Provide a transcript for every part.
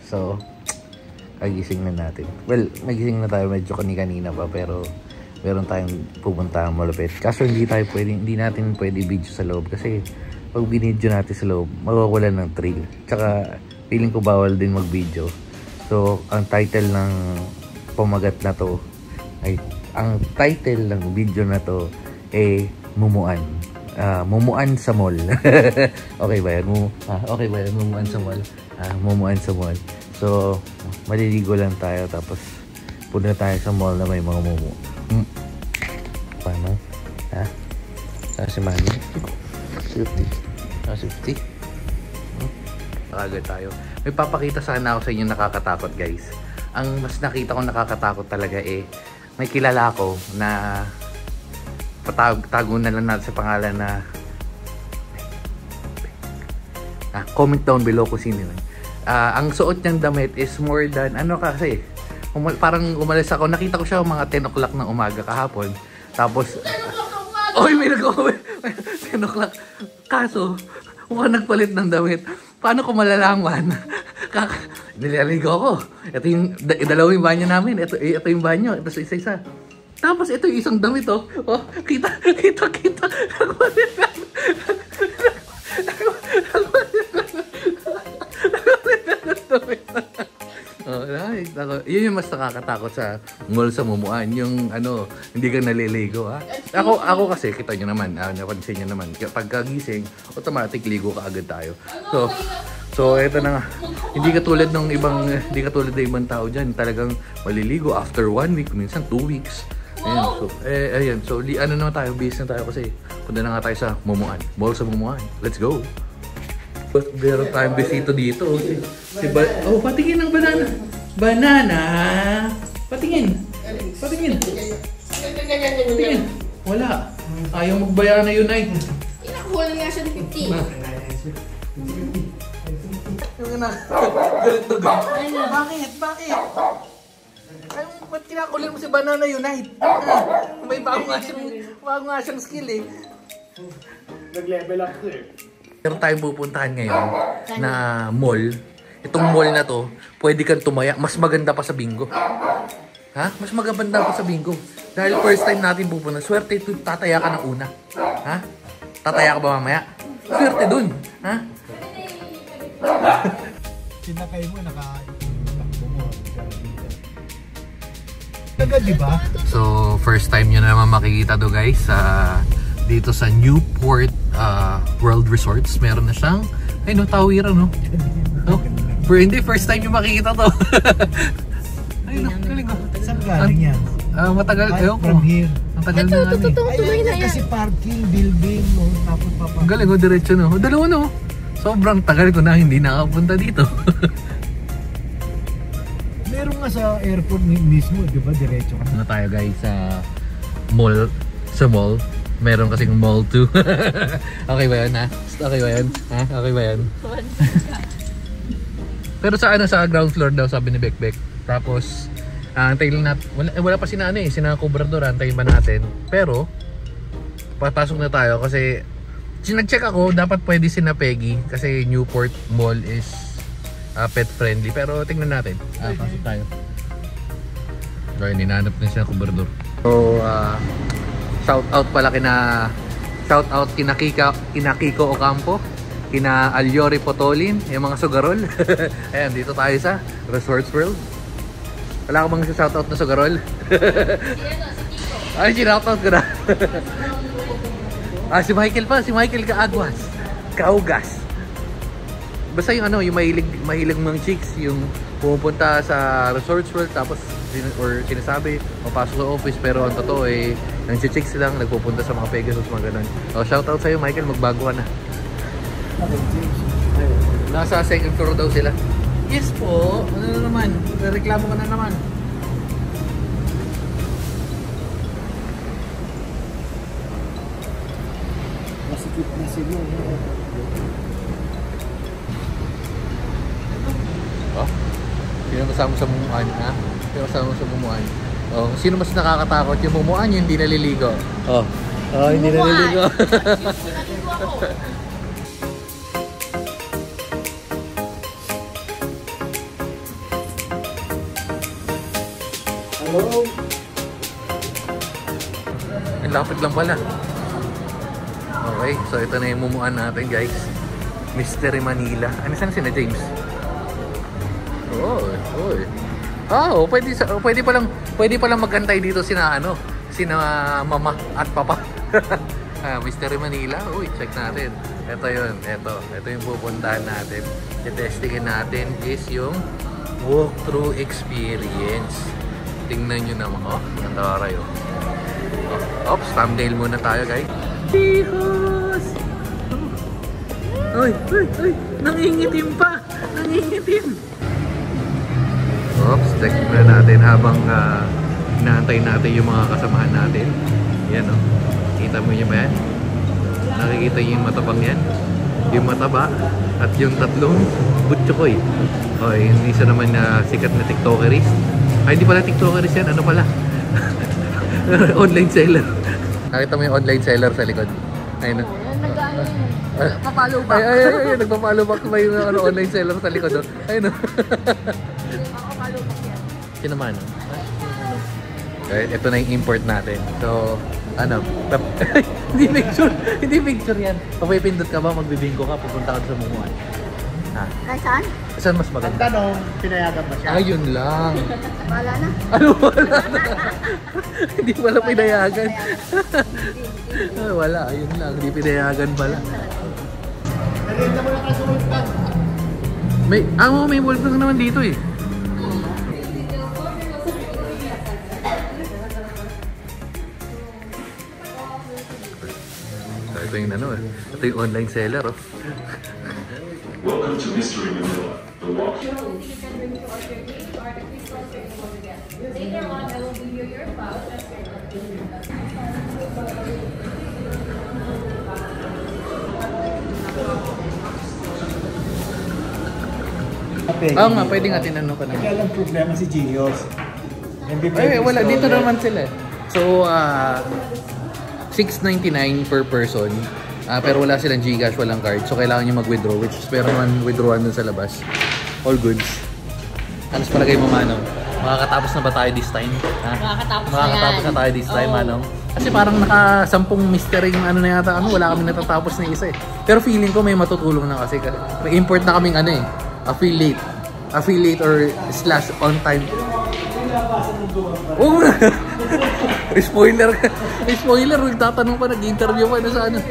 So, kagising na natin. Well, nagising na tayo medyo kanina pa, pero meron tayong pupuntahan malapit. Kaso hindi natin pwede video sa loob kasi pag binidyo natin sa loob, mawawalan ng thrill. Tsaka feeling ko bawal din mag-video. So, ang title ng pamagat na to ay, ang title ng video na to ay Mumuan. Mumuan sa mall. Okay ba yan? Okay ba yan? Mumuan sa mall. Mumuan sa mall. So, maliligo lang tayo tapos punta tayo sa mall na may mga mumu. Paano? Ha? Si Manny? Safety. Safety? Agad tayo. May papakita sana ako sa inyo nakakatakot, guys. Ang mas nakita ko nakakatakot talaga may kilala ko na tago na lang natin sa pangalan na comment down below kung sino yun. Ang suot niyang damit is more than kasi parang umalis ako, nakita ko siya mga 10 o'clock ng umaga kahapon, tapos may 10 o'clock, kaso mukhang nagpalit ng damit. Paano ko malalaman? Nilaligo ako. Ito yung dalawang banyo namin, ito yung banyo, ito sa isa-isa. Tapos ito yung isang damit, kita. Yun yung mas nakakatakot sa mall sa Mumuan, yung hindi ka naliligo, ha. Ako kasi kita nyo naman, napansin nyo naman, pagkagising automatic ligo ka agad tayo. So eto na nga, hindi katulad ng ibang tao dyan, talagang maliligo after 1 week, minsan 2 weeks. Ayan, so naman tayo, busy na tayo kasi punta na nga tayo sa Mumuan, mall sa Mumuan. Let's go. But meron tayong bisito dito. Patingin ng banana. Banana! Patingin! Wala. Ayaw magbaya na yun, ay. Inakuha nga siya ng 50. Bakit? Ay, ba't kinakulit mo si Banana Unite? May bago nga siyang skill eh. Nag-level up to eh. Meron tayong pupuntahan ngayon na mall. Itong mall na to, pwede kang tumaya. Mas maganda pa sa bingo. Ha? Mas maganda pa sa bingo. Dahil first time natin pupunta. Swerte ito, tataya ka ng una. Ha? Tataya ka ba mamaya? Swerte dun. Ha? Sinakay mo, diba? So, first time nyo na naman makikita to, guys. Dito sa Newport World Resorts. Meron na siyang, tawiran, no? Pero hindi, first time nyo makikita to. Galing ko. Saan galing yan? Matagal, from here. Matagal na nga. Tuloy na yan. Kasi parking, building, tapos papasok. Galing ko, diretso, no? Dalawa, no? Sobrang tagal ko na hindi nakapunta dito. Meron nga sa airport mismo, di ba? Diretso ka. Tayo, guys, sa mall. Sa mall. Meron kasing mall 2. Okay ba yan, ha? Okay ba yan? Ha? Okay ba yan? Pero sa ground floor daw, sabi ni Bekbek. Tapos, antayin lang natin. Wala pa sina Cobrador, antayin ba natin? Pero, papasok na tayo kasi nag-check ako, dapat pwede sina Peggy kasi Newport Mall is pet friendly. Pero tingnan natin. Pasok tayo. So, ninanap na siya Cobrador. So, shout out kina Kiko Ocampo, kina Alyori Potolin, yung mga sugarol. Ayan, dito tayo sa Resorts World. Wala ka bang shout out na sugarol? Ay, shout out ko na. Si Michael pa, si Michael Kaugas. Basta yung yung mahilig mga chicks, yung pumupunta sa Resorts World tapos sinasabi papasok sa office, pero ang totoo nang chicks lang nagpupunta sa mga Pegasus, mga ganun. Shout out sa'yo, Michael, magbago ka na. Nasa second floor daw sila. Yes po, ano na naman, reklamo ka na naman. Masikip na sila. Sino kasama sa Mumuan, ha? Sino kasama sa Mumuan? Sino mas nakakatakot? Yung Mumuan, yung hindi naliligo. Hindi naliligo. Hello. Ang lapit lang pala. Okay, so ito na yung mumuan natin guys. Mystery Manila. Ano saan si na James? Oh, pwede pa lang magantay dito sina mama at papa. Mystery Manila. Uy, check natin. Ito yung pupuntahan natin. I-testingin natin is yung walkthrough experience. Tingnan nyo naman. Oh, ang taray oh. Oops, thumbnail muna tayo guys. Tihos! Uy! Nangingitim pa! Nangingitim! Oops, check na natin habang inaantay natin yung mga kasamahan natin. Yan o. Kita mo niyo ba yan? Nakikita niyo yung matabang yan? Yung mataba at yung tatlong butchokoy. O, yung isa naman na sikat na tiktokerist. Ay, hindi pala tiktokerist yan. Ano pala? Online seller. Nakita mo yung online seller sa likod? Ayun o. Nagpapalo ba? Ay, nagpapalo back ba yung online seller sa likod o? Ayun o. Nagpapalo ba yan? Kinaman o. Ito na yung import natin. So, hindi picture yan. Papipindot ka ba, magbibingko ka, pupunta ka sa mumuan. Saan? Saan mas maganda? Ang tanong, pinayagan ba siya? Ayun lang. Wala na. Ano wala na? Hindi pala pinayagan. Wala, ayun lang. Hindi pinayagan pala. Nariyan mo lang kasi Wolfgang. May Wolfgang naman dito eh. Ito yung ito yung online seller oh. Welcome to Mystery Manila, the walk. Later on, I will give you your pouch. Oo nga, pwede nga tinanong ka naman. Kaya lang problema si Gios. Ay, wala. Dito naman sila. So, $6.99 per person. Pero wala silang Gcash, walang card. So, kailangan nyo mag-withdraw. Which is meron naman withdrawan dun sa labas. All goods. Ano sa palagay mo, Manong? Makakatapos na ba tayo this time? Ha? Makakatapos na tayo this time, Manong? Kasi parang naka-10 mystery na yata. Wala kami natatapos na isa eh. Pero feeling ko may matutulong na kasi. May import na kaming affiliate or / on time. Oh, spoiler, nagtatanong pa, nag-interview pa na sa ano.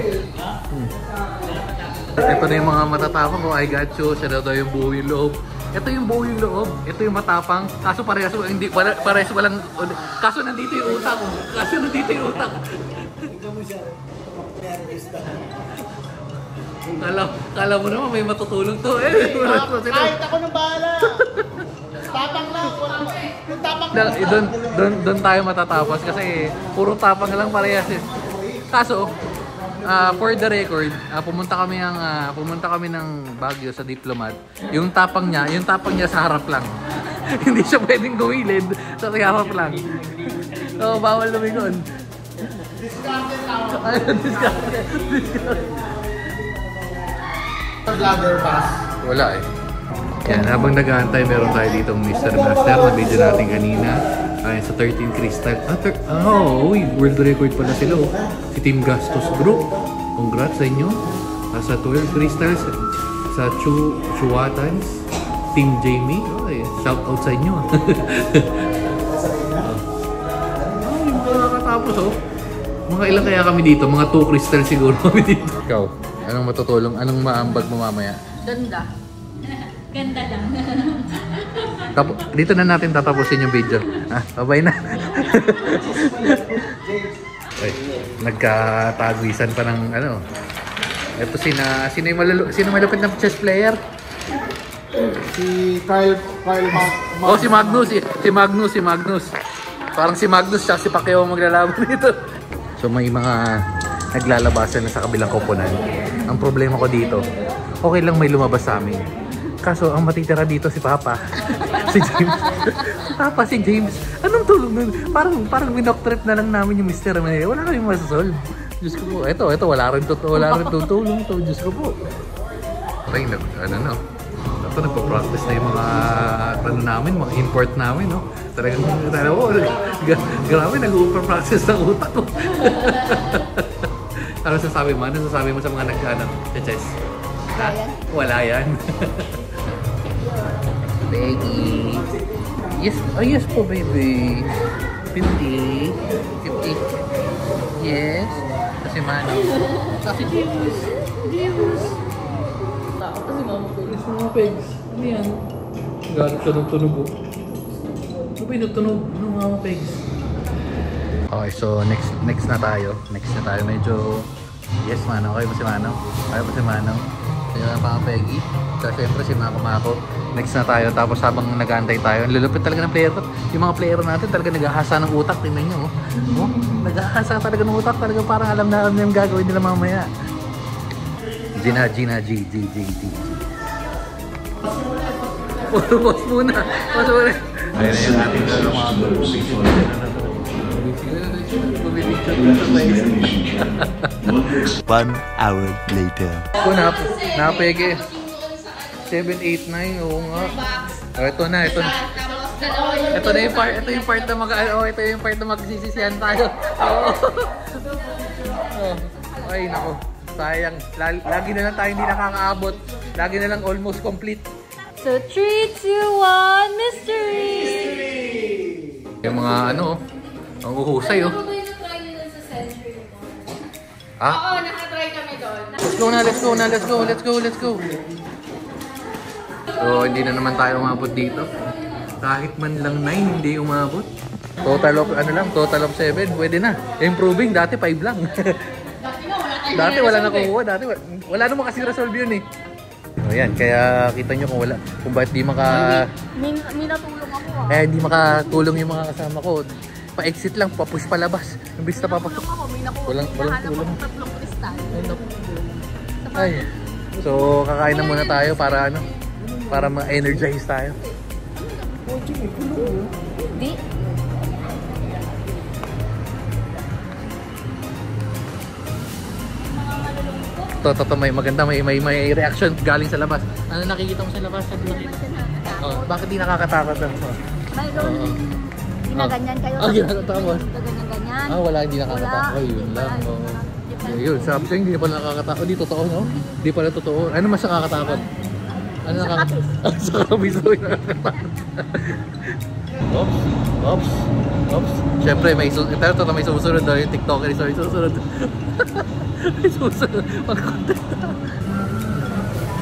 Ito na yung mga matatapang ko, I got you, siya daw yung buo yung loob. Ito yung buo yung loob, ito yung matapang. Kaso parehas walang, kaso nandito yung utak. Kala mo naman may matutulong to eh. Kahit ako nang bahala. Tapang lang. Yung tapang lang. Doon tayo matatapos kasi puro tapang lang parehas eh. Kaso, for the record, pumunta kami ng Baguio sa Diplomat. Yung tapang niya sa harap lang. Hindi siya pwedeng gumilid, sa harap lang. So, bawal lumingon. Discarded. Vlogger pass. Wala eh. Yan, habang nag-aantay, meron tayo ditong Mr. Master na video natin kanina. Sa 13 Crystal. World record pala sila. Si Team Gastos Group. Congrats sa inyo. Sa 12 Crystals, sa Chuatans, Team Jamie. Shout out sa inyo. Nakakatapos oh. Mga ilang kaya kami dito? Mga 2 crystal siguro kami dito. Ikaw, anong matutulong? Anong maambag mo mamaya? Ganda. Ganda lang. Dito na natin tatapusin yung video. Bye na. Ay, nagkatagisan pa ng ano. Ito sino malupit na chess player? Si Kyle Si Magnus. Parang si Magnus siya si Pacquiao maglalaban dito. So may mga naglalabasan na sa kabilang koponan. Ang problema ko dito, okay lang may lumabas sa amin. Kaso ang matitira dito si Papa. Si James. Anong tulong nun? Parang minok trip na lang namin yung Mr. Manila. Wala kami masasolve. Diyos ko po. Ito wala rin tutulong to. Diyos ko po. Nagpa-practice na yung mga ano namin, mga import namin, no? Talagang, grabe, nag-overprocess ng utak ko. Ano sasabi mo? Ano sasabi mo sa mga nag-chess? Wala yan. Wala yan. Peggy. Yes, oh yes po, baby. 50. 50. Yes. Kasi Mano. Kasi Deus. Deus. Takot kasi mama Pegs. Mama Pegs. Ano yan? Galit ka ng tunog, oh. Ano ba yung tunog ng Mama Pegs? Okay, so next na tayo. Next na tayo. Medyo... Yes, Mano. Okay ba si Mano? Okay ba si Mano? Kaya na Mama Peggy. So, syempre si Mako. Next na tayo. Tapos habang nag-aantay tayo, ang lulupit talaga ng player. Yung mga player natin talaga naghahasa ng utak. Tingnan nyo, oh. Oh, naghahasa talaga ng utak. Talaga parang alam na yung gagawin nila mamaya. Gina. Boss muna. Ayun na yung ating mga One hour later. Ito napege. 789, oo nga. Oh, ito na. Ito na yung part, ito yung part na magsisisihan tayo. Oo. Oh. Ay nako. Sayang. Lagi na lang tayo hindi nakakaabot. Lagi na lang almost complete. So 3, 2, 1, mystery! Yung mga ano, ang uhusay oh. Ha? Oo, nakatry kami doon. Let's go. So, hindi na naman tayo umabot dito. Kahit man lang 9, hindi umabot. Total of 7, pwede na. Improving, dati 5 lang. Dati wala nakukuha, wala naman kasi resolve yun eh. So, yan, kaya kita nyo kung bakit di Minatulong ako ah. hindi makatulong yung mga kasama ko. Pa-exit lang, pa-push palabas. Imbis na papasok. Walang tulong. Tatlong kristal. Ay. So, kakain na muna tayo para ma-energize tayo. Hindi. Ito, may maganda, may reaction galing sa labas. Ano nakikita mo sa labas? Oh, bakit di nakakatakot lang? Mayroon ginaganyan kayo. Ginagatakot. Ganyan. Wala, hindi nakakatakot. Yun lang. Yun, sabi ko, hindi pala nakakatakot. Di totoo, no? Di pala totoo. Ano mas nakakatakot? Ano nakakatakot? Sa kapis. Oops. Siyempre, may susunod daw yung TikToker. Sorry, susunod. May susunod. Mag-content.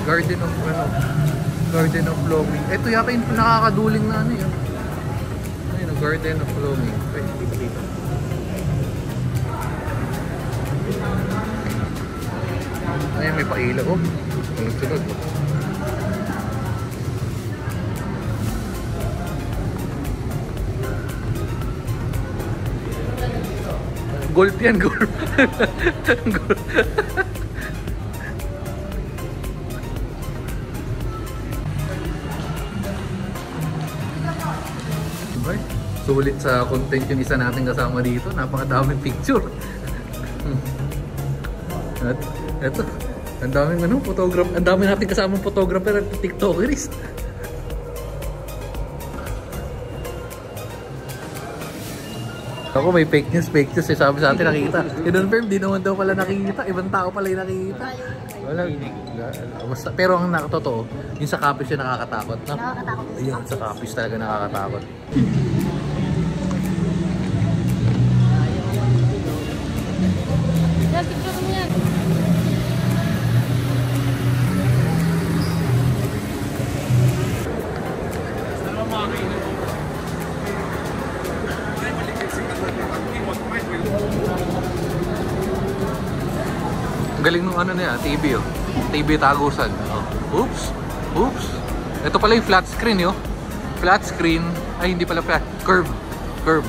Garden of Blooming. Ito yata yung nakakaduling na ano yun. Ayun, Garden of Blooming. Pwede, dito. Ayun, may paila. Oh, sunod. Golf yan, golf. Sulit sa content yung isa natin kasama dito. Napakadaming picture. At eto, ang daming photographer. Ang dami natin kasamang photographer at TikTokerist. Ako may fake news eh. Sabi sa atin nakikita. Kinonfirm, di naman daw pala nakikita. Ibang tao pala yung nakikita. Wala. Pero ang nakatotoo, yung sa Capiz yung nakakatakot. No? Nakakatakot. Ayun, sa Capiz talaga nakakatakot. Yan, picture mo yan. Galing nung ano niya, TV oh. TV tagusan. Oh. Oops. Ito pala yung flat screen yo. Flat screen. Ay, hindi pala flat. Curve. Oh.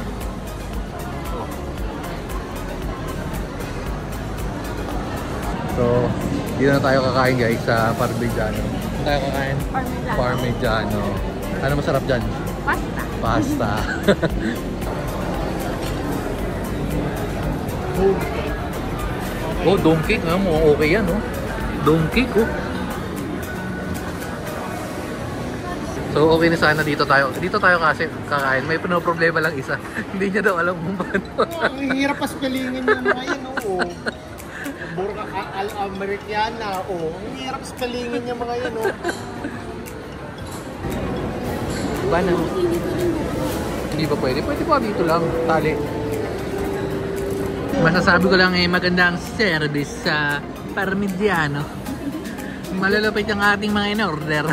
So, dito na tayo kakain guys sa Parmigiano. Dito tayo kakain? Parmigiano. Ano masarap dyan? Pasta. Oh, dome cake. Mukhang okay yan, oh. Dome cake, oh. So, So okay na sana dito tayo. Dito tayo kasi kakain. May problema lang isa. Hindi niya daw alam kung paano. Ang hirap pa spellingin yung mga yan, oo. Burka al-Americana, oo. Ang hirap spellingin yung mga yan, oo. Ba na? Hindi ba pwede? Pwede pa dito lang. Tali. Masasabi ko lang magandang service sa Parmigiano. Malalapit ang ating mga in-order.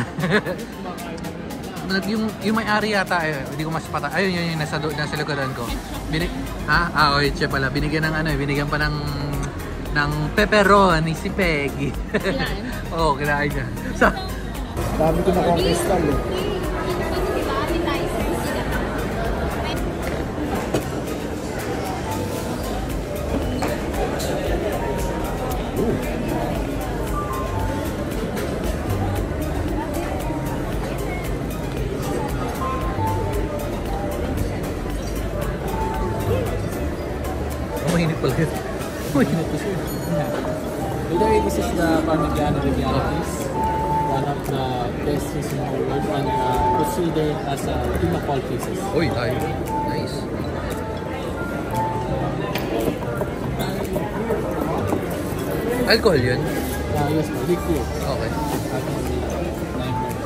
yung may-ari yata, hindi ko mas pata. Ayun, yun, nasa lugaran ko. Okay, siya pala. Binigyan ng binigyan pa ng pepperoni si Peggy. Oo, kinain niya. Dami ko na kristal, eh. Mainit pala yun. Mainit po siya. Today, this is the Parmigiano Reggiano piece, one of the best piece in the world, and considered as a Timapol pieces. Uy, tayo. Nice. Alcohol yun? Yes, liquid. Okay.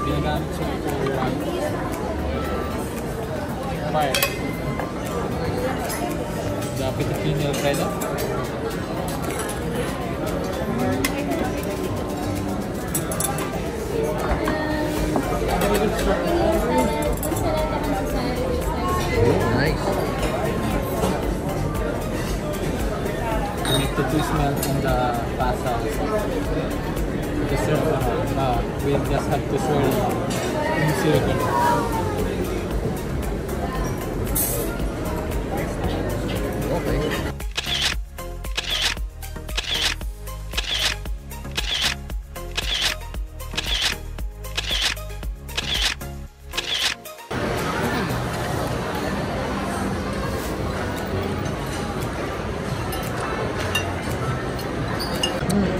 Ginagamit siya for fire. The Filipino Alfredo. Nice. You need to smell from the pasta also. Just we just have to swirl in circle. Okay.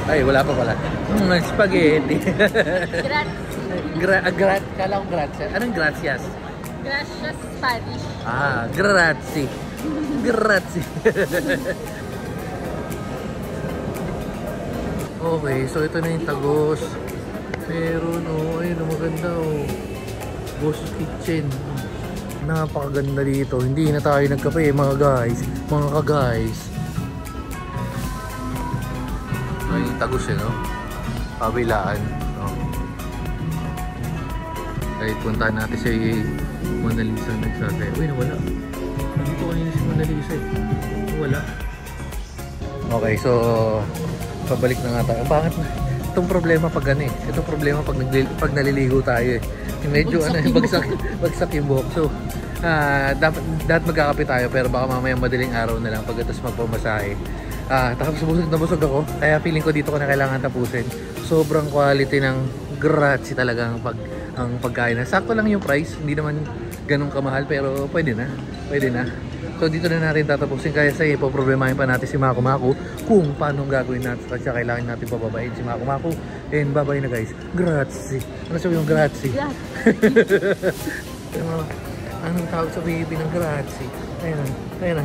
Ay, wala pa pala. Spaghetti. Kala ko grazie. Anong gracias? Gracias Spanish. Grazie. Grazie. Okay, so ito na yung tagos. Meron, ayun, maganda, Boss Kitchen. Napakaganda dito. Hindi na tayo nagkape, mga guys. Mga ka-guys. Ay, tagos no? Pabilaan, no? Kahit puntahan natin si Mona Lisa nagsasaya. Uy, nawala. Nandito kanina si Mona Lisa Wala. Okay, so pabalik na nga tayo. Bakit na? Itong problema pag Itong problema pag naliligo tayo Medyo bagsak yung buhok. So, dapat magkakape tayo pero baka mamaya madaling araw na lang pagkatapos magpamasahe. Tapos busog na busog ako. Kaya feeling ko dito ko na kailangan tapusin. Sobrang quality ng grazie talaga ang pagkain. Sakto lang yung price. Hindi naman ganun kamahal pero pwede na. Pwede na. So dito na natin tatapusin. Kaya sa ipoproblemahin pa natin si Maku Maku kung paano gagawin natin. Kasi kailangan natin pababain si Maku Maku. And bye-bye na guys. Grazie. Ano sabi yung grazie? Anong tawag sa baby ng grazie? Ayun na.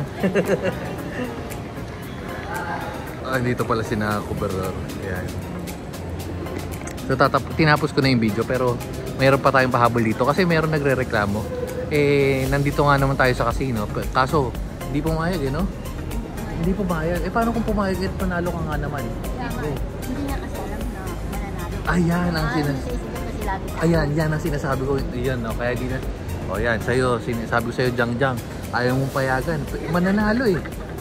Dito pala si Kuberor. Ayan. So tinapos ko na yung video pero mayroon pa tayong pahabol dito kasi mayroon nagre-reklamo. Nandito nga naman tayo sa casino kaso hindi pumayag no? Hindi pumayag. Paano kung pumayag panalo ka nga naman? Hindi niya kasi alam na mananalo. Ayan ang yan ang sinasabi ko. Yan no? Kaya di na. Yan sa'yo. Sinasabi ko sa'yo Jang. Ayaw mong payagan. Mananalo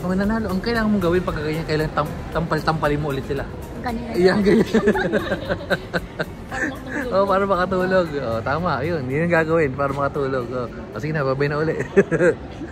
mananalo. Ang kailangan mong gawin pag ganyan, kailangan tampal-tampalin mo ulit sila. Ganyan. Para makatulog. Tama, yun. Yun ang gagawin para makatulog. Sige na, babay na ulit.